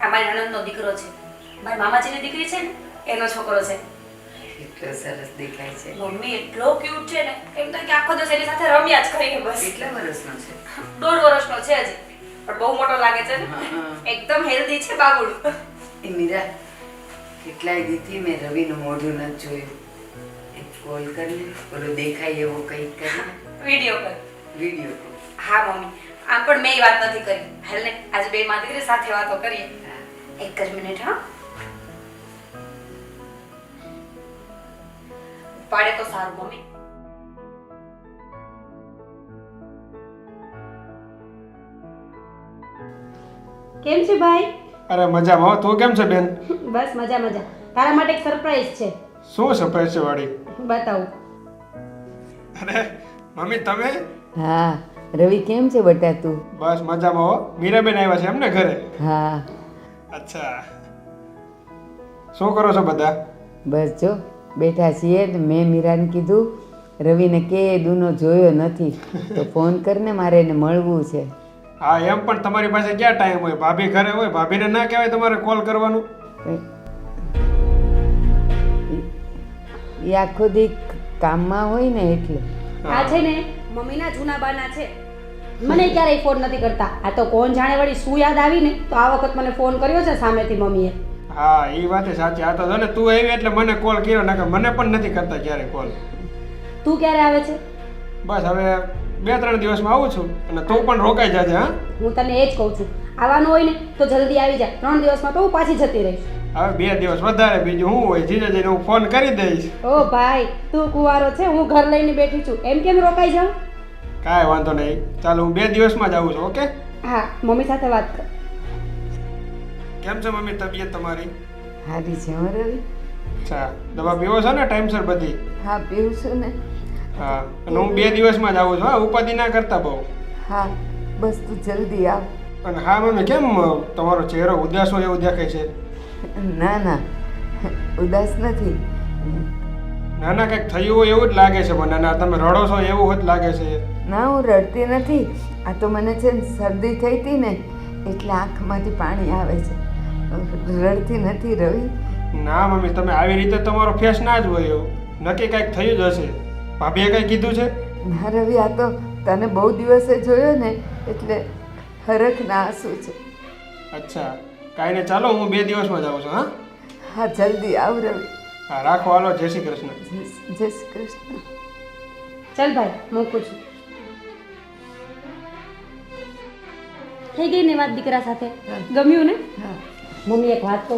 આ મારી નણંદનો દીકરો છે. મારી મામાજીની દીકરી છે ને એનો છોકરો છે. એટલો સરસ દેખાય છે. મમ્મી એટલો ક્યુટ છે ને, એમ તો કે આખો દિવસ એની સાથે રમ્યા જ કરીએ બસ. કેટલા વર્ષનો છે? 1.5 વર્ષનો છે હજી, પણ બહુ મોટો લાગે છે ને. એકદમ હેલ્ધી છે બાબુડું. એ મીરા, કેટલાય દીથી મેં રવિનું મોઢું નથી જોયું. એક કોલ કરીને ઓલો દેખાય એવો કંઈક કરીને વિડીયો પર. Video call. હા મમ્મી, આમ પણ મેં વાત નથી કરી. હાલ ને આજે બે માં દીકરી સાથે વાતો કરીએ. એક જ મિનિટ. હા, પાડે તો સારું મમ્મી. કેમ છે ભાઈ? અરે મજામાં હો. તું કેમ છે બેન? બસ મજા મજા. તારા માટે એક સરપ્રાઈઝ છે, શું સરપ્રાઈઝ છે વાળી? બતાવું. અરે મમ્મી તમે? હા રવિ કેમ છે બટા તું? બસ મજામાં હો. મીરાબેન આવ્યા છે એમને ઘરે? હા અચ્છા, શું કરો છો બધા? બસ જો બેઠા છીએ ને મેં મીરાને કીધું રવિને કે દૂનો જોયો નથી તો ફોન કરીને મારે એને મળવું છે. હા એમ પણ તમારી પાસે ક્યાં ટાઈમ હોય? ભાભી ઘરે હોય, ભાભીને ના કહેવાય તમારે કોલ કરવાનું? એ આખો દી કામમાં હોય ને એટલે. આ છે ને મમ્મીના જૂના બાના છે, મને ક્યારેય ફોન નથી કરતા. આ તો કોણ જાણે વળી શું યાદ આવી ને તો આ વખત મને ફોન કર્યો છે સામેથી મમ્મીએ. હા એ વાત સાચી. આ તો જો ને તું આવી એટલે મને કોલ કર્યો, નકર મને પણ નથી કરતા ક્યારે કોલ. તું ક્યારે આવે છે? બસ હવે 2-3 દિવસમાં આવું છું, અને તું પણ રોકાઈ જાજે. હા હું તને એ જ કહું છું, આવવાનું હોય ને તો જલ્દી આવી જા. 3 દિવસમાં તો હું પાછી જતી રહીશ. હવે 2 દિવસ વધારે, બીજું શું હોય? જીજે જઈને હું ફોન કરી દઈશ. ઓ ભાઈ તું કુંવારો છે, હું ઘર લઈને બેઠી છું, એમ કેમ રોકાઈ જાઉં? કાંઈ વાંધો નહીં, ચાલો હું 2 દિવસમાં જ આવું છું. ઓકે? હા મમ્મી સાથે વાત કર. કેમ છે મમ્મી તબિયત તમારી? હારી છે હો રવિ. અચ્છા, દવા પીવો છો ને ટાઈમસર બધી? હા પીવું છું ને. હા, અને હું 2 દિવસમાં જ આવું છું. હા, ઉપાધિ ના કરતા બહુ. હા બસ તું જલ્દી આવ. અને હા મમ્મી, કેમ તમારો ચહેરો ઉદાસ હોય એવું દેખાય છે? ના ના ઉદાસ નથી. ના ના, કંઈક થયું હોય એવું જ લાગે છે મને. ના તમે રડો છો એવું જ લાગે છે. ના હું રડતી નથી. આ તો મને છે ને શરદી થઈ હતી ને એટલે આંખમાંથી પાણી આવે છે. રડતી નથી રવિ. ના મમ્મી, તમે આવી રીતે તમારો ફેસ ના જ હોય એવું. નક્કી કંઈક થયું જ હશે. ભાભીએ કંઈ કીધું છે? ના રવિ આ તો તને બહુ દિવસે જોયો ને એટલે હરખના આંસુ છે. અચ્છા, કાંઈ નહીં, ચાલો હું 2 દિવસમાં જ આવું છું. હા હા જલ્દી આવ રવિ. હા, રાખો, હાલો, જય શ્રી કૃષ્ણ. જય શ્રી કૃષ્ણ. ચાલ ભાઈ મૂકું છું. થઈ ગઈ ને વાત દીકરા સાથે? ગમ્યું ને? હા મમ્મી એક વાત તો,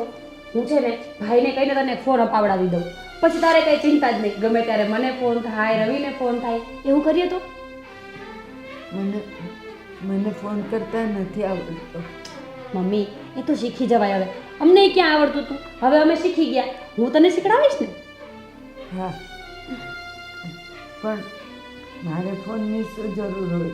હું છે ને ભાઈને કહીને તને ફોન અપાવડાવી દઉં, પછી તારે કઈ ચિંતા જ નહીં. ગમે ત્યારે મને ફોન થાય, રવિને ફોન થાય, એવું કરીએ તો? મને મને ફોન કરતા નથી આવડતો. મમ્મી એ તો શીખી જવાય. હવે અમને ક્યાં આવડતું હતું, હવે અમે શીખી ગયા. હું તને શીખડાવીશ ને. હા પણ મારે ફોનની શું જરૂર હોય?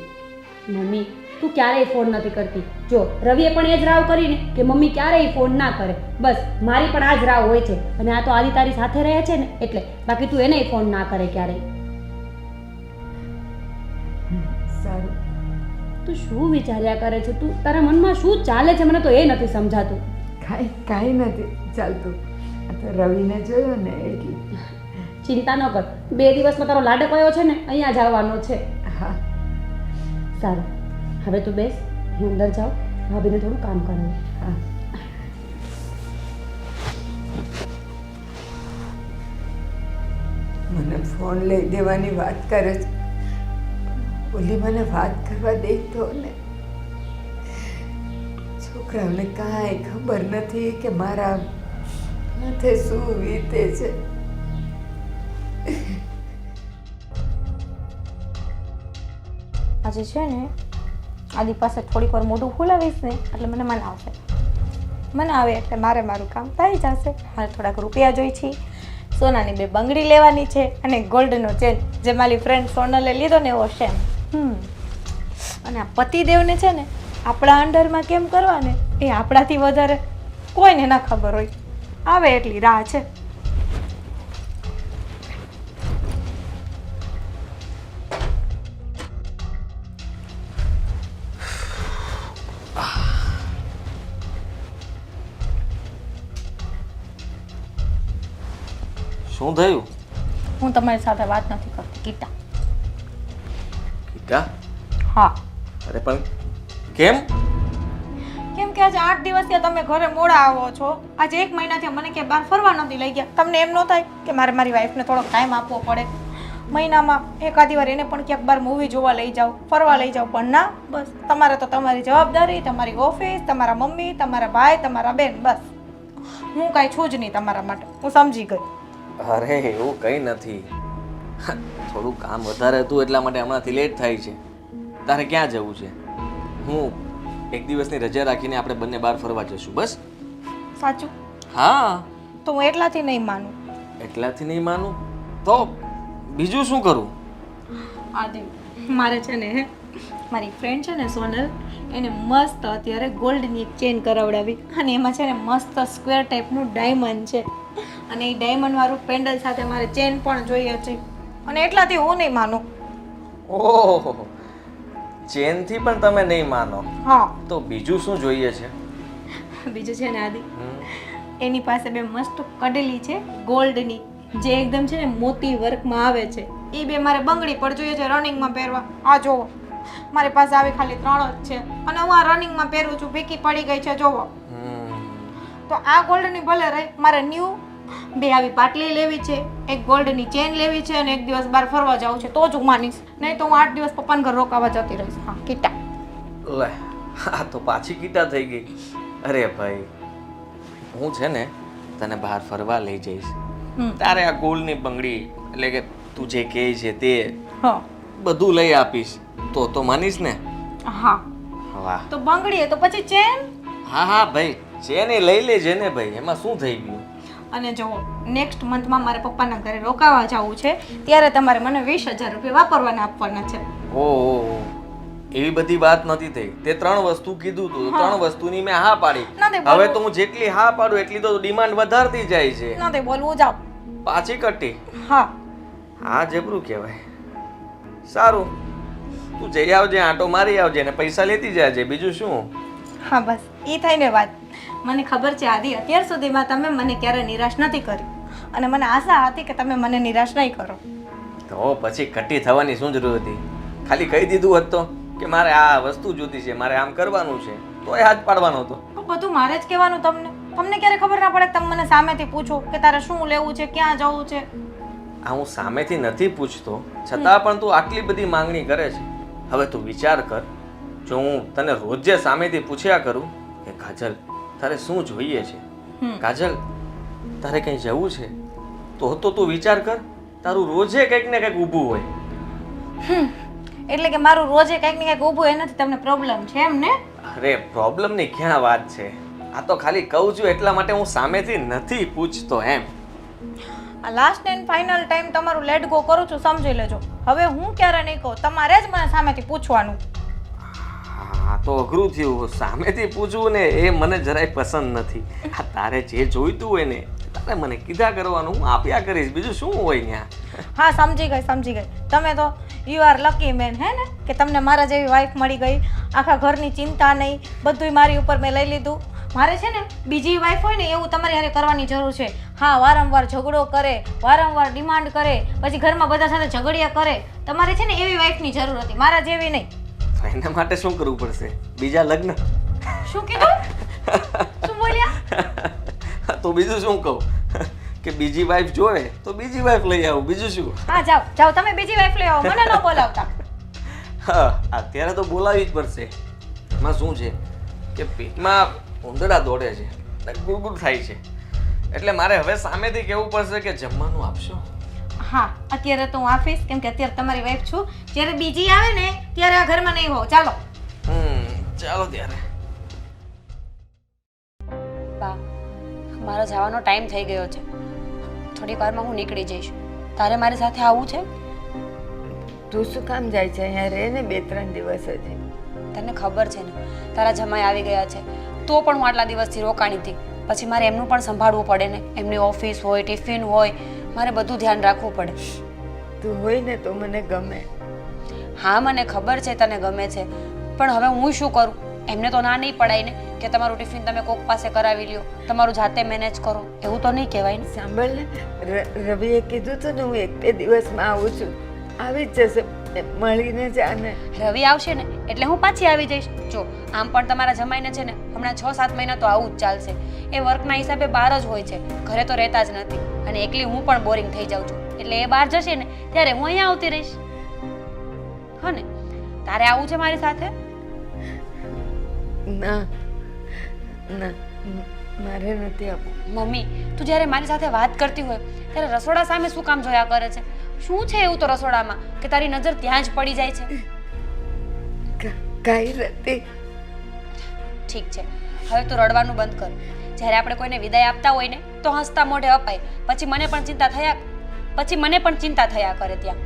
મમ્મી તું ક્યારેય ફોન નથી કરતી. જો રવિએ પણ એ જ રાવ કરીને કે મમ્મી ક્યારેય ફોન ના કરે. બસ મારી પણ આ જ રાવ હોય છે. અને આ તો આદિ તારી સાથે રહે છે ને એટલે. બાકી તું એને ફોન ના કરે ક્યારેય. સારું. તું શું વિચાર્યા કરે છે? તું તારા મનમાં શું ચાલે છે મને તો એ નથી સમજાતું. કાંઈ નથી ચાલતું. આ તો રવિને જોયો ને એટલે. ચિંતા ન કર, 2 દિવસમાં તારો લાડક કયો છે ને અહીંયા જ આવવાનો છે. હા સારું, હવે તું બેસ, હું અંદર જાઉં, ભાભીને થોડું કામ કરાવું. હા મને ફોન લઈ દેવાની વાત કરે છે. ઓલી મને વાત કરવા દે તો ને. છોકરાઓને કાંઈ ખબર નથી કે મારા માથે શું વીતે છે. આજે છે ને આદિ પાસે થોડીક વાર મોઢું ખોલાવીશ ને એટલે મને મનાવશે. મનાવે એટલે મારે મારું કામ થઈ જશે. મારે થોડાક રૂપિયા જોઈ છે, સોનાની 2 બંગડી લેવાની છે અને ગોલ્ડનો ચેન જે મારી ફ્રેન્ડ સોનલે લીધો ને એવો સેમ. અને આ પતિદેવને છે ને આપણા અંડરમાં કેમ કરવા ને એ આપણાથી વધારે કોઈને ના ખબર હોય. આવે એટલી રાહ છે. શું થયું? હું તમારી સાથે વાત નથી કરતી ગીતા. ગીતા? હા, અરે પણ કેમ? કેમ કે આજે 8 દિવસથી તમે ઘરે મોડા આવો છો. આજે 1 મહિનાથી મને ક્યાંય બહાર ફરવા નથી લઈ ગયા. તમને એમ ન થાય કે મારે મારી વાઈફને થોડોક ટાઈમ આપવો પડે? મહિનામાં એકાદી વાર એને પણ ક્યાંક બહાર મૂવી જોવા લઈ જાઓ, ફરવા લઈ જાઓ. પણ ના, બસ તમારે તો તમારી જવાબદારી, તમારી ઓફિસ, તમારા મમ્મી, તમારા ભાઈ, તમારા બેન, બસ. હું કાંઈ છું જ નહીં તમારા માટે. હું સમજી ગઈ. અરે એવું કંઈ નથી. થોડું કામ વધારે હતું એટલા માટે હમણાંથી લેટ થાય છે. તારે ક્યાં જવું છે? હું 1 દિવસની રજા રાખીને આપણે બંને બહાર ફરવા જશું બસ. સાચું? હા. તો હું એટલાથી નહીં માનું. એટલાથી નહીં માનું તો બીજું શું કરું? આદિ, મારે છે ને મારી ફ્રેન્ડ છે ને સોનલ, એને મસ્ત અત્યારે ગોલ્ડની એક ચેન કરાવડાવી અને એમાં છે ને મસ્ત સ્ક્વેર ટાઈપનું ડાયમંડ છે અને એ ડાયમંડવાળું પેન્ડલ સાથે મારે ચેન પણ જોઈએ છે અને એટલાથી હું નહીં માનું. ઓહો, ચેનથી પણ તમે નહીં માનો હા, તો બીજું શું જોઈએ છે? બીજું છે ને આદિ, એની પાસે બે મસ્ત કડલી છે ગોલ્ડની, જે એકદમ છે ને મોતી વર્કમાં આવે છે. એ બે મારે બંગડી પર જોઈએ છે રનિંગમાં પહેરવા. આ જોવો, મારી પાસે આવી ખાલી 3 જ છે અને હું આ રનિંગમાં પહેરું છું. ભીકી પડી ગઈ છે જોવો. તો આ ગોલ્ડની ભલે રહી, મારે ન્યૂ 2 આવી પાટલી લેવી છે, એક ગોલ્ડની ચેન લેવી છે અને 1 દિવસ બહાર ફરવા જવું છે. તો જ હું માનીશ, નહીં તો હું 8 દિવસ પપ્પાના ઘર રોકાવા જતી રહીશ. હા કીટા. લે, આ તો પાછી કીટા થઈ ગઈ. અરે ભાઈ, હું છે ને તને બહાર ફરવા લઈ જઈશ. તારે આ ગોલ્ડની બંગડી એટલે કે તું જે કહે છે તે હા, બધું લઈ આપીશ તો માનીશ ને? હા. વાહ. તો બંગડી તો પછી ચેન. હા હા ભાઈ, ચેન એ લઈ લેજે ને ભાઈ, એમાં શું થઈ ગયું? અને જો નેક્સ્ટ મંથમાં મારે પપ્પાના ઘરે રોકાવા જવું છે, ત્યારે તમારે મને 20,000 રૂપિયા વાપરવાના આપવાના છે. ઓહો, એવી બધી વાત નથી થઈ. તે 3 વસ્તુ કીધું તું, 3 વસ્તુની મેં હા પાડી. નથી બોલવું. હવે તો હું જેટલી હા પાડું એટલી તો ડિમાન્ડ વધારતી જાય છે. નથી બોલવું, જાઓ. પાછી કટ્ટી. હા. હા, જબરું કહેવાય. સારું, તું જઈ આવજે, આંટો મારી આવજે ને પૈસા લેતી જાજે, બીજું શું? હા, બસ એ થઈને વાત. મને ખબર છે આદિ, અત્યાર સુધીમાં તમે મને ક્યારે નિરાશ નથી કરી અને મને આશા હતી કે તમે મને નિરાશ નહીં કરો. તો પછી કટ્ટી થવાની શું જરૂર હતી? ખાલી કહી દીધું હોત તો કે મારે આ વસ્તુ જોતી છે, મારે આમ કરવાનું છે, તો એ હાથ પાડવાનો હતો. તો બધું મારે જ કહેવાનું તમને? તમને ક્યારે ખબર ના પડે કે તમે મને સામેથી પૂછો કે તારે શું લેવું છે, ક્યાં જવું છે? આ હું સામેથી નથી પૂછતો, છતાં પણ તું આટલી બધી માંગણી કરે છે. હવે તું વિચાર કર, જો હું તને રોજે સામેથી પૂછ્યા કરું કે કાજલ તારે શું જોઈએ છે, કાજલ તારે કંઈ જવું છે, તો તું વિચાર કર, તારું રોજે કંઈક ને કંઈક ઊભું હોય. એટલે કે મારું રોજે કંઈક ને કંઈક ઊભું એનાથી તમને પ્રોબ્લેમ છે એમ ને? અરે પ્રોબ્લેમની ક્યાં વાત છે, આ તો ખાલી કહું છું એટલા માટે હું સામેથી નથી પૂછતો એમ. આ લાસ્ટ એન્ડ ફાઇનલ ટાઈમ તમારું લેટ ગો કરું છું, સમજી લેજો. હવે હું ક્યારે નહીં કહું, તમારે જ મને સામેથી પૂછવાનું. હા તો અઘરું થયું, સામેથી પૂછવું ને એ મને જરાય પસંદ નથી. આ તારે જે જોઈતું હોય ને તારે મને કીધા કરવાનું, હું આપ્યા કરીશ, બીજું શું હોય ત્યાં. હા, સમજી ગઈ સમજી ગઈ. તમે તો યુ આર લકી મેન, હે ને, કે તમને મારા જેવી વાઈફ મળી ગઈ. આખા ઘરની ચિંતા નહીં, બધુંય મારી ઉપર મેં લઈ લીધું. મારે છે ને બીજી વાઈફ હોય ને એવું તમારી હારે કરવાની જરૂર છે. હા, વારંવાર ઝઘડો કરે, વારંવાર ડિમાન્ડ કરે, પછી ઘરમાં બધા સાથે ઝઘડિયા કરે. તમારે છે ને એવી વાઈફની જરૂર હતી, મારા જેવી નહીં. એના માટે શું કરવું પડશે? બીજા લગ્ન? શું કીધું? શું બોલ્યા? તો બીજું શું કહું કે બીજી વાઈફ જોવે તો બીજી વાઈફ લઈ આવું, બીજું શું? હા, જાઓ જાઓ, તમે બીજી વાઈફ લઈ આવો, મને ન બોલાવતા. હા, અત્યારે તો બોલાવી જ પડશે. એમાં શું છે કે પેટમાં ઉંદરડા દોડે છે, ગુડગુડ થાય છે, એટલે મારે હવે સામેથી કહેવું પડશે કે જમવાનું આપશો. હા, અત્યારે તો હું આપીશ, કેમ કે અત્યારે તમારી વાઈફ છું. જ્યારે બીજી આવે ને ત્યારે આ ઘરમાં નહીં હોવ. ચાલો. ચાલો ત્યારે. બા, મારો જવાનો ટાઈમ થઈ ગયો છે. થોડીક વારમાં હું નીકળી જઈશ. તારે મારી સાથે આવવું છે? તું શું કામ જાય છે? અહીંયા રહે ને 2-3 દિવસ હજી. તને ખબર છે ને, તારા જમાઈ આવી ગયા છે, તો પણ હું આટલા દિવસથી રોકાણી હતી. પછી મારે એમનું પણ સંભાળવું પડે ને, એમની ઓફિસ હોય, ટિફિન હોય, મારે બધું ધ્યાન રાખવું પડે. તું હોય ને તો મને ગમે. હા, મને ખબર છે તને ગમે છે, પણ હવે હું શું કરું? એમને તો ના નહીં પડાય ને કે તમારું ટિફિન તમે કોક પાસે કરાવી લ્યો, તમારું જાતે મેનેજ કરો, એવું તો નહીં કહેવાય ને. સાંભળ ને, રવિએ કીધું હતું ને હું 1-2 દિવસમાં આવું છું. આવી જ જશે, મળીને જાને. રવિ આવશે ને એટલે હું પાછી આવી જઈશ. જો આમ પણ તમારા જમાઈને છે ને હમણાં 6-7 મહિના તો આવું જ ચાલશે. એ વર્કના હિસાબે બહાર જ હોય છે, ઘરે તો રહેતા જ નથી. અને એકલી હું પણ બોરિંગ થઈ જાઉં છું, એટલે એ બહાર જશે ને ત્યારે હું અહીંયા આવતી રહીશ. હા ને? તારે આવું છે મારી સાથે? ના ના, મારે નથી આવું. મમ્મી, તું જ્યારે મારી સાથે વાત કરતી હોય ત્યારે રસોડા સામે શું કામ જોયા કરે છે? શું છે એવું તો રસોડામાં કે તારી નજર ત્યાં જ પડી જાય છે? કાંઈ નથી. ઠીક છે, હવે તું રડવાનું બંધ કર. જ્યારે આપણે કોઈને વિદાય આપતા હોય ને તો હસતા મોઢે અપાય, પછી મને પણ ચિંતા થયા કરે ત્યાં.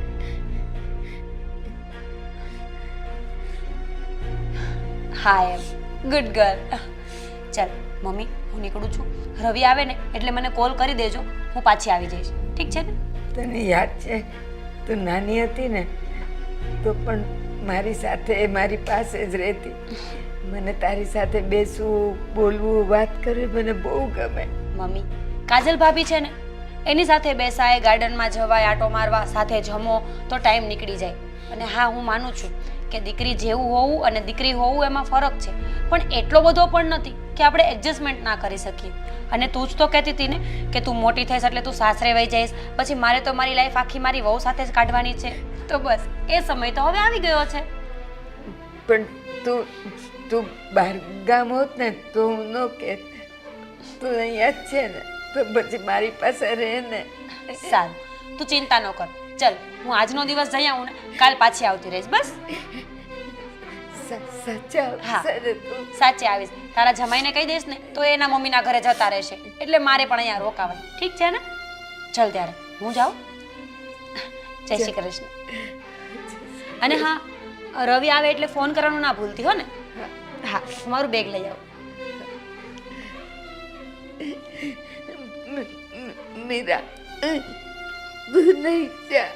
હા એમ, ગુડ ગર્લ. ચાલ મમ્મી, હું નીકળું છું. રવિ આવે ને એટલે મને કોલ કરી દેજો, હું પાછી આવી જઈશ. ઠીક છે ને? તને યાદ છે તું નાની હતી ને તો પણ મારી સાથે મારી પાસે જ રહેતી. મને તારી સાથે બેસવું, બોલવું, વાત કરવી મને બહુ ગમે. મમ્મી, કાજલ ભાભી છે ને એની સાથે બેસાય, ગાર્ડનમાં જવાય, આટો મારવા, સાથે જમો તો ટાઈમ નીકળી જાય. અને હા, હું માનું છું કે દીકરી જેવું હોવું અને દીકરી હોવું એમાં ફરક છે, પણ એટલો બધો પણ નથી કે આપણે એડજસ્ટમેન્ટ ના કરી શકીએ. અને તું જ તો કહેતી હતી ને કે તું મોટી થઈશ એટલે તું સાસરે વહી જઈશ, પછી મારે તો મારી લાઈફ આખી મારી વહુ સાથે જ કાઢવાની છે. તો બસ એ સમય તો હવે આવી ગયો છે. પણ તું બહાર ગામ હોત ને તો હું ન કહેત. તું અહીંયા જ છે ને તો પછી મારી પાસે રહે ને. સારું, તું ચિંતા ન કર. ચલ, હું આજનો દિવસ જઈ આવું ને કાલ પાછી આવતી રહીશ. બસ સાચા હા, અવસરે તું. સાચે આવીશ. તારા જમાઈને કહી દઈશ ને તો એના મમ્મીના ઘરે જતા રહેશે, એટલે મારે પણ અહીંયા રોકાવાય. ઠીક છે ને? ચલ ત્યારે હું જાઉં. જય શ્રી કૃષ્ણ. અને હા, રવિ આવે એટલે ફોન કરવાનું ના ભૂલતી હો ને. હા, મારું બેગ લઈ આવો. મીરા, તું નહીં જા.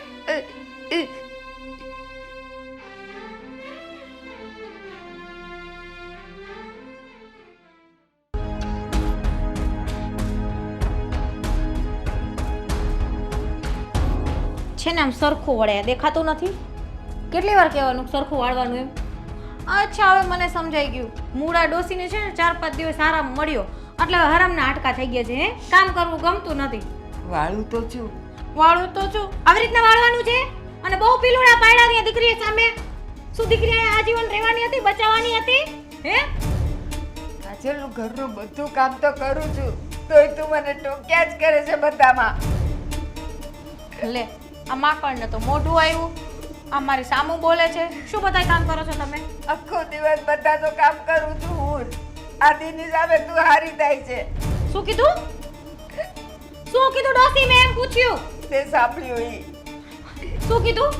છે ને આમ સરખું વળે દેખાતું નથી. કેટલી વાર કહેવાનું સરખું વાળવાનું એમ? અચ્છા, હવે મને સમજાઈ ગયું. મૂળા ડોસીને છે ને 4-5 દિવસ આરામ મળ્યો એટલે હરામના હાડકા થઈ ગયા છે. હે, કામ કરવું ગમતું નથી. વાળું તો છું. વાળું તો છું, આવી રીતના વાળવાનું છે. અને બહુ પીલુડા પાડ્યા ત્યાં દીકરી સામે. શું દીકરી અહીંયા આજીવન રહેવાની હતી, બચાવવાની હતી? હે, કાજલ, હું ઘરનું બધું કામ તો કરું છું તોય તું મને ટોક્યા જ કરે છે બધામાં. લે આ માકડને તો મોઢું આવ્યું, આ મારી સામું બોલે છે. શું બધાય કામ કરો છો તમે? આખો દિવસ બધા તો કામ કરું છું હું. આ દીની સામે તું હારી થાય છે. શું કીધું? શું કીધું ડોસી? મેં એમ પૂછ્યું. તે સાંભળ્યું ઈ? શું કીધું?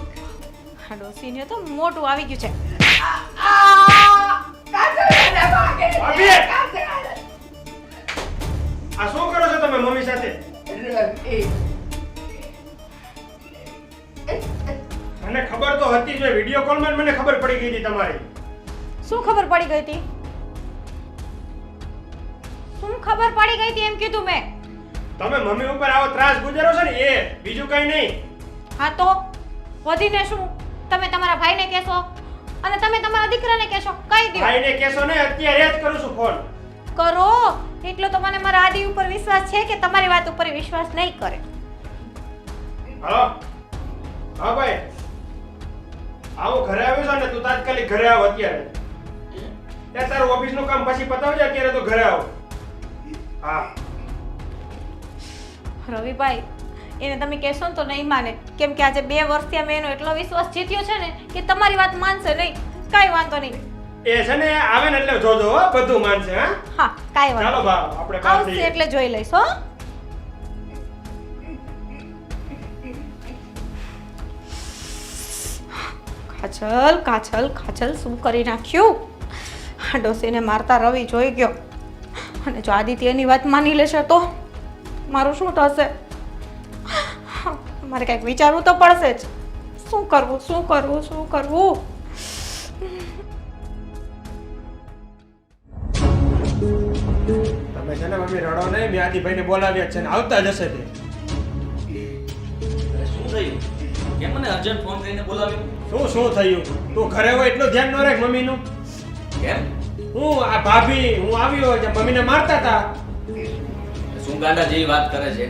આ ડોસીને તો મોટું આવી ગયું છે. ભાભી! આ શું કરો છો તમે મમ્મી સાથે? મને ખબર તો હતી જ, વિડિયો કોલમાં મને ખબર પડી ગઈ હતી તમારી. શું ખબર પડી ગઈ હતી? શું ખબર પડી ગઈ હતી એમ કીધું મેં. તમે મમ્મી ઉપર આવો ત્રાસ ગુજારો છો ને એ, બીજું કઈ નહીં. હા તો વધીને શું? તમે તમારા ભાઈને કહેશો અને તમે તમારા દીકરાને કહેશો. કહી દો. ભાઈને કહેશો ને, અત્યારે જ કરું છું ફોન. કરો એટલો તો મને મારા આદિ ઉપર વિશ્વાસ છે કે તમારી વાત ઉપર વિશ્વાસ નહીં કરે. હા હા ભાઈ, આવો ઘરે આવ્યો છો ને, તું તાત્કાલિક ઘરે આવ અત્યારે. એ તારું ઓફિસનું કામ પછી પતાવજે, અત્યારે તો ઘરે આવ. હા રવિભાઈ, એને તમે કહેશો ને તો નહીં માને, કેમ કે આજે 2 વર્ષથી અમે એનો એટલો વિશ્વાસ જીત્યો છે ને કે તમારી વાત માનશે નહીં. કાંઈ વાંધો નહીં. એ છે ને આવે ને એટલે જોજો હો, બધું માનશે. હા હા, કાંઈ વાંધો ચાલો બા, આપણે બહાર આવશે જઈએ. એટલે જોઈ લઈશ હો. કાજલ કાજલ કાજલ શું કરી નાખ્યું? આ ડોસીને મારતા રવિ જોઈ ગયો અને જો આદિત્ય એની વાત માની લેશે તો મારું શું થશે? મારે કંઈક વિચારવું તો પડશે જ. શું કરવું, શું કરવું, શું કરવું? તમે છે ને મમ્મી રડો નહીં, મેં આદિભાઈને બોલાવ્યા છે ને આવતા જશે તે. અરે શું થયું? કેમ મને અર્જન્ટ ફોન કરીને બોલાવ્યો? શું થયું? તું ઘરે હોય એટલું ધ્યાન ન રાખ મમ્મીનું. કેમ? હું આ ભાભી હું આવ્યો જે મમ્મીને મારતા હતા. શું ગાંડા જેવી વાત કરે છે?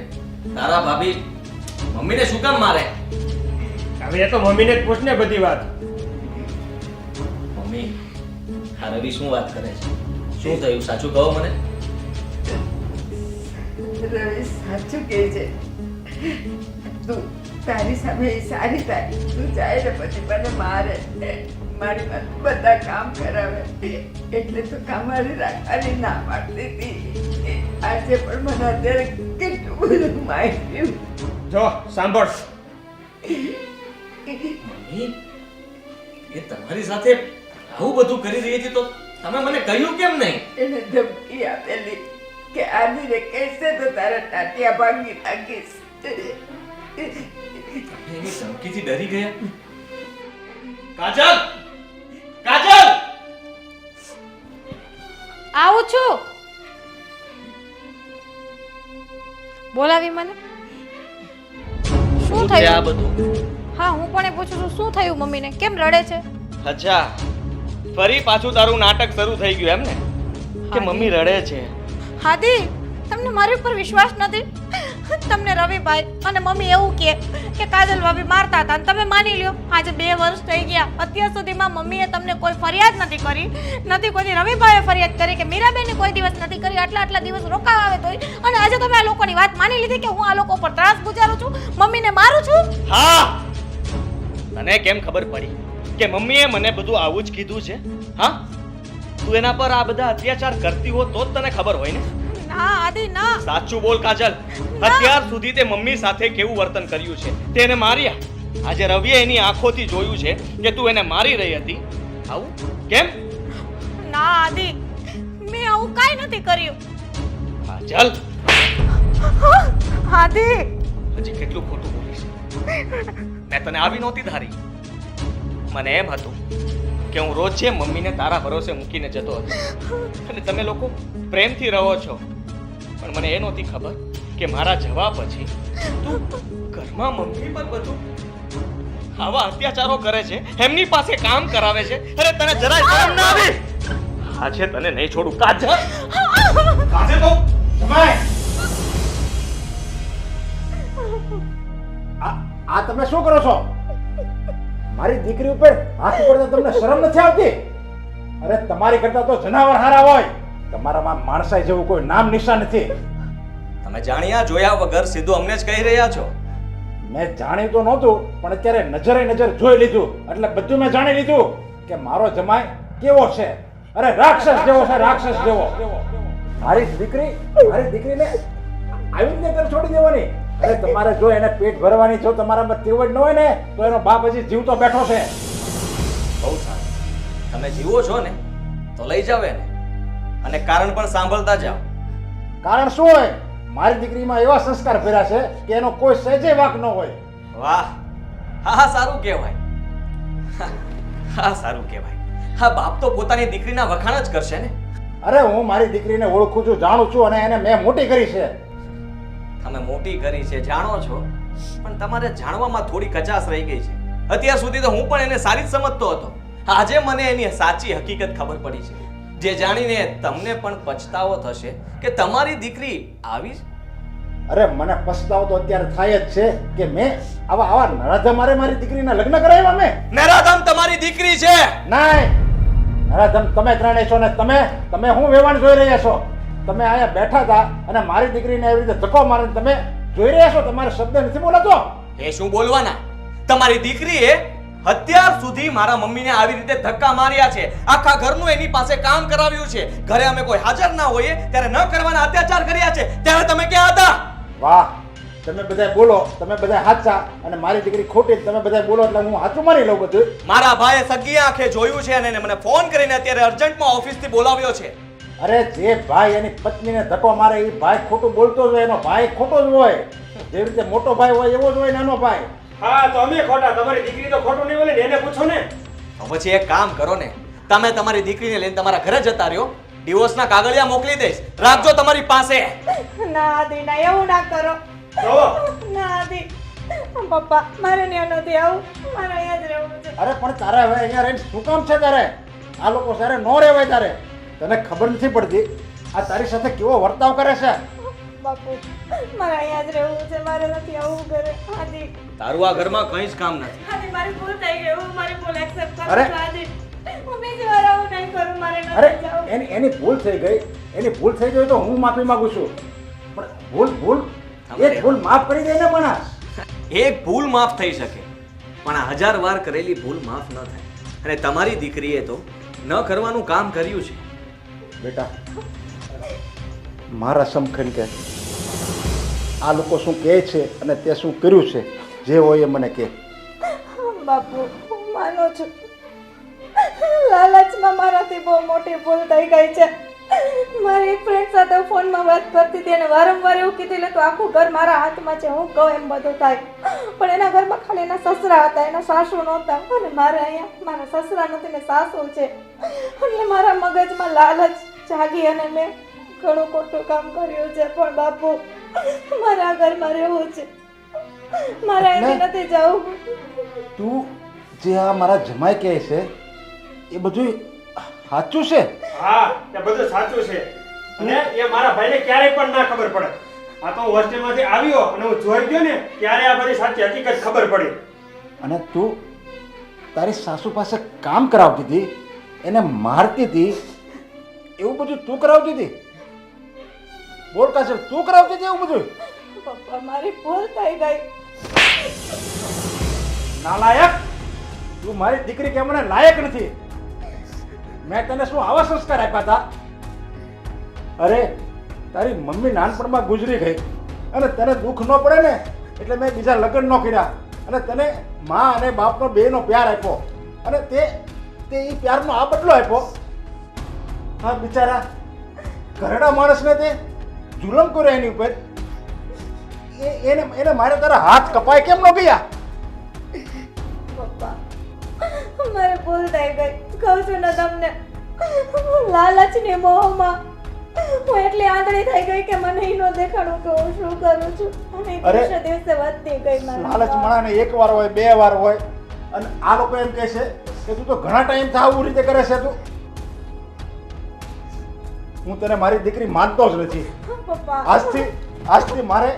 તારા ભાભી મમ્મીને શું કામ મારે? હવે એ તો મમ્મીને જ પૂછ ને બધી વાત. મમ્મી, આ રવિ શું વાત કરે છે? શું થયું? સાચું કહો મને. રવિ સાચું કહે છે. તું તારી સામે સારી તારી તું જાય ને પછી મને મારે, મારી પાસે બધા કામ કરાવે, એટલે તો કામારી રાખવાની ના પાડતી હતી. આજે પણ મને અત્યારે કેટલું બધું માહિતી. જો સાંભળ, મમ્મી, એ તમારી સાથે આવું બધું કરી રહી હતી તો તમે મને કહ્યું કેમ નહીં? એને ધમકી આપેલી કે આદિને કહેશે તો તારા ટાટિયા ભાંગી નાખીશ. એની ધમકીથી ડરી ગયા. કાજલ! કાજલ! આવું છું. બોલાવી મને. શું છે આ થયું? બધું? હા, હું પણ એ પૂછું છું, શું થયું મમ્મીને? કેમ રડે છે? અચ્છા, ફરી પાછું તારું નાટક શરૂ થઈ ગયું એમ ને? કે મમ્મી રડે છે. હાદી, તમને મારી ઉપર વિશ્વાસ નથી? તમને રવિભાઈ અને મમ્મી એવું કહે કે કાજલ ભાભી મારતા હતા અને તમે માની લ્યો. આજે 2 વર્ષ થઈ ગયા, અત્યાર સુધીમાં મમ્મીએ તમને કોઈ ફરિયાદ નથી કરી, નથી કોઈ રવિભાઈએ ફરિયાદ કરી કે મીરાબેને કોઈ દિવસ નથી કરી. આટલા દિવસ રોકાવા આવે તોય, અને આજે તમે આ લોકોની વાત માની લીધી કે હું આ લોકો પર ત્રાસ ગુજારું છું, મમ્મીને મારું છું. હા, તને કેમ ખબર પડી કે મમ્મીએ મને બધું આવું જ કીધું છે? હા, તું એના પર આ બધા અત્યાચાર કરતી હો તો જ તને ખબર હોય ને? ના આદિ, ના. સાચું બોલ કાજલ, અત્યાર સુધી તે મમ્મી સાથે કેવું વર્તન કર્યું છે? તેને માર્યા. આજે રવિએ એની આંખોથી જોયું છે કે તું એને મારી રહી હતી. આવું કેમ? ના આદિ, મેં આવું કાંઈ નથી કર્યું. કાજલ, આદિ, હજી કેટલું ખોટું બોલીશ? મેં તને આવી નહોતી ધારી. મને એમ હતું કે હું રોજ જે મમ્મીને તારા ભરોસે મૂકીને જતો હતો અને તમે લોકો પ્રેમથી રહો છો, પણ મને એ નહોતી ખબર કે મારા જવા પછી તું ઘરમાં મમ્મી પર બધું આવા અત્યાચારો કરે છે, એમની પાસે કામ કરાવે છે. અરે તને જરાય શરમ ના આવી? આજે તને નહીં છોડું કાજલ. કાજલ તો જમાય. આ તમે શું કરો છો? મારી દીકરી ઉપર હાથ પડતા તમને શરમ નથી આવતી? અરે તમારી કરતા તો જનાવર હારા હોય. તમારામાં માણસાઈ જેવું કોઈ નામ નિશાન નથી. તમે જાણ્યા જોયા વગર સીધું અમને જ કહી રહ્યા છો. મેં જાણ્યું તો નહોતું, પણ અત્યારે નજરે નજર જોઈ લીધું એટલે બધું મેં જાણી લીધું કે મારો જમાઈ કેવો છે. અરે રાક્ષસ જેવો છે, રાક્ષસ જેવો. મારી દીકરીને આવી રીતે ઘર છોડી દેવાની? અરે તમારે જો એને પેટ ભરવાની જો તમારામાં તેવડ ન હોય ને તો એનો બાપ હજી જીવતો બેઠો છે. બહુ સારું, તમે જીવો છો ને તો લઈ જાવ એને, અને કારણ પણ સાંભળતા જાઓ. કારણ શું હોય? મારી દીકરીમાં એવા સંસ્કાર ભર્યા છે કે એનો કોઈ સહેજે વાંક ન હોય. વાહ, હા સારું કહેવાય. હા સારું કહેવાય. હા, બાપ તો પોતાની દીકરીના વખાણ જ કરશે ને. અરે હું મારી દીકરીને ઓળખું છું, જાણું છું, અને એને મેં મોટી કરી છે. તમે મોટી કરી છે જાણો છો, પણ તમારે જાણવામાં થોડી કચાશ રહી ગઈ છે. અત્યાર સુધી તો હું પણ એને સારી જ સમજતો હતો. આજે મને એની સાચી હકીકત ખબર પડી છે, જે જાણીને તમને પણ પછતાવો થશે કે તમારી દીકરી આવી. અરે મને પછતાવો તો અત્યારે થાય જ છે કે મેં આવા નરાધમ મારી દીકરીના લગ્ન કરાવ્યા. મેં નરાધમ તમારી દીકરી છે? નહીં, નરાધમ તમે ત્રણે છો ને. તમે હું વેવાણ જોઈ રહ્યા છો? તમે અહીંયા બેઠા હતા અને મારી દીકરીને એવી રીતે ધક્કો મારીને તમે જોઈ રહ્યા છો. તમારે શબ્દ નથી બોલાતો? એ શું બોલવાના? તમારી દીકરીએ અત્યાર સુધી મારા મમ્મીને આવી રીતે ધક્કા માર્યા છે, આખા ઘરનું એની પાસે કામ કરાવ્યું છે. ઘરે અમે કોઈ હાજર ના હોઈએ ત્યારે ન કરવાના અત્યાચાર કર્યા છે. ત્યારે તમે ક્યાં હતા? વાહ, તમે બધા બોલો, તમે બધા સાચા અને મારી દીકરી ખોટી. તમે બધા બોલો એટલે હું સાચું માની લઉં બધું. મારા ભાઈએ સગી આંખે જોયું છે અને એને મને ફોન કરીને અત્યારે અર્જન્ટમાં ઓફિસથી બોલાવ્યો છે. અરે જે ભાઈ એની પત્નીને ધક્કો મારે એ ભાઈ ખોટું બોલતો જ હોય, એનો ભાઈ ખોટો જ હોય. જે રીતે મોટો ભાઈ હોય એવો જ હોય નાનો ભાઈ. હા તો અમે ખોટા, તમારી દીકરી તો ખોટું નહીં બોલે ને, એને પૂછો ને. તો પછી એક કામ કરો ને, તમે તમારી દીકરીને લઈને તમારા ઘરે જતા રહ્યો, ડિવોર્સના કાગળિયા મોકલી દઈશ. રાખજો તમારી પાસે. ના આદિ ના એવું ના કરો. જો ના આદિ પપ્પા મારે ત્યાં નથી આવું, મારે અહીંયા જ રહેવું છે. અરે પણ તારે હવે અહીંયા રહીને શું કામ છે તારે? આ લોકો સારે ન રહેવાય તારે. તને ખબર નથી પડતી આ તારી સાથે કેવો વર્તાવ કરે છે? બાપુ મારે અહીંયા જ રહેવું છે, મારે નથી આવું ઘરે. આદિ તારું આ ઘરમાં કંઈ જ કામ નથી. આદિ મારી ભૂલ થઈ ગઈ, હું મારી ભૂલ એક્સેપ્ટ કરું અરે! છું. આદિ હું બીજી વાર આવું નહીં કરું, મારે અરે નથી જાવું. એની ભૂલ થઈ ગઈ, એની ભૂલ થઈ ગઈ તો હું માફી માંગુ છું. પણ ભૂલ એક ભૂલ માફ કરી દે ને માણસ. એક ભૂલ માફ થઈ શકે પણ આ 1000 વાર કરેલી ભૂલ માફ ન થાય. અને તમારી દીકરીએ તો ન કરવાનું કામ કર્યું છે. બેટા મારા સમખન કે આ લોકો શું કહે છે અને તે શું કર્યું છે, જે હોય એ મને કહે. બાપુ હું માનું છું, લાલચમાં મારાથી બહુ મોટી ભૂલ થઈ ગઈ છે. મારી ફ્રેન્ડ સાથે ફોનમાં વાત કરતી હતી અને વારંવાર એવું કીધું તો આખું ઘર મારા હાથમાં છે, હું કહું એમ બધું થાય. પણ એના ઘરમાં ખાલી એના સસરા હતા, એના સાસુ નહોતા. અને મારે અહીંયા મારા સસરા નથી ને સાસુ છે. એટલે મારા મગજમાં લાલચ જાગી અને મેં ઘણું ખોટું કામ કર્યું છે. પણ બાપુ મારે આ ઘરમાં રહેવું છે, મારે અહીંથી નથી જવું. તું જે આ મારા જમાઈ કહે છે એ બધું સાચું છે? હા એ બધું સાચું છે અને એ મારા ભાઈને ક્યારેય પણ ના ખબર પડે. આ તો હોસ્ટેલમાંથી આવ્યો અને હું જોઈ ગયો ને ત્યારે આ બધી સાચી હકીકત ખબર પડી. અને તું તારી સાસુ પાસે કામ કરાવતી હતી, એને મારતી હતી, એવું બધું તું કરાવતી હતી? બોલ કાજલ, તું કરાવતી હતી એવું બધું? પપ્પા મારી ભૂલ થઈ ગઈ. નાલાયક! તું મારી દીકરી કે મને લાયક નથી. મેં તને શું આવા સંસ્કાર આપ્યા હતા? અરે તારી મમ્મી નાનપણમાં ગુજરી ગઈ અને તને દુઃખ ન પડે ને એટલે મેં બીજા લગ્ન ન કર્યા અને તને મા અને બાપનો બેનો પ્યાર આપ્યો અને તે એ પ્યારનો આ બદલો આપ્યો. હા બિચારા ઘરડા માણસને તે જુલમ કર્યો એની ઉપર. એને મારે તારા હાથ કપાય કેમ ન ગયા? પપ્પા મારી ભૂલ થઈ ગઈ, કહું છું ને તમને. લાલચની મોહમાં હું એટલી આંધળી થઈ ગઈ કે મને ઈ ન દેખાડું કે હું શું કરું છું. અને અરે! દિવસે દિવસે વધતી ગઈ મારી લાલચ માણાને એક વાર હોય, બે વાર હોય અને આ લોકો એમ કહે છે કે તું તો ઘણા ટાઈમ થી આવું રીતે કરે છે. તું હું તને મારી દીકરી માનતો જ નથી. પપ્પા આજથી મારે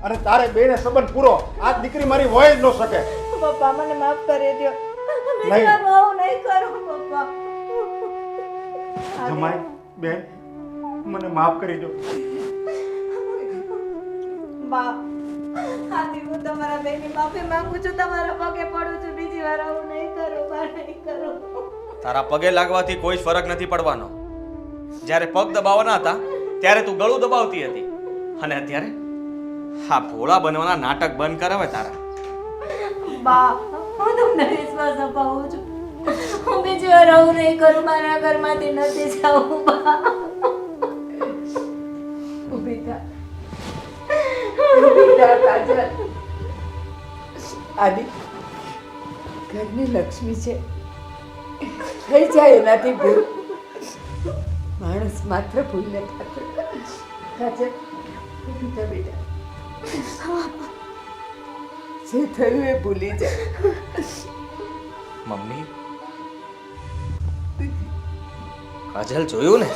અને તારે બેને સંબંધ પૂરો. આ દીકરી મારી હોય જ ન શકે. પપ્પા મને માફ કરી દો, નહીં. બીજી વાર આવું નહીં કરું પપ્પા. જમાઈ બેન મને માફ કરી દો. બા આદિ હું તમારા બેની માફી માંગુ છું, તમારા પગે પડું છું, બીજી વાર આવું નહીં કરું, બા નહીં કરું. તારા પગે લાગવાથી કોઈ જ ફરક નથી પડવાનો. જ્યારે પગ દબાવવાના હતા ત્યારે તું ગળું દબાવતી હતી અને અત્યારે હા ભોળા બનવાના નાટક બંધ કર હવે તારા. બા હું તમને વિશ્વાસ અપાવું છું, હું બીજી વાર આવું નહીં કરું, મારા ઘરમાંથી નથી જાવું. બા ઊભી થા. ઊભી થા કાજલ. આદિ ઘરની લક્ષ્મી છે, થઈ જાય એનાથી ભૂલ. માણસ માત્ર ભૂલને પાત્ર. કાજલ ઊભી થા બેટા. જે થયું એ ભૂલી જા. મમ્મી કાજલ જોયું ને,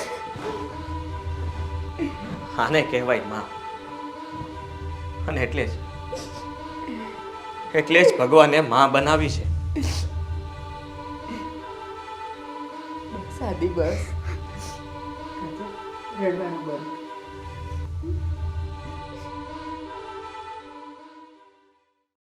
આને કહેવાય માં. અને એટલે જ ભગવાને માં બનાવી છે. બસ આદિ બસ. કાજલ રડવાનું બંધ.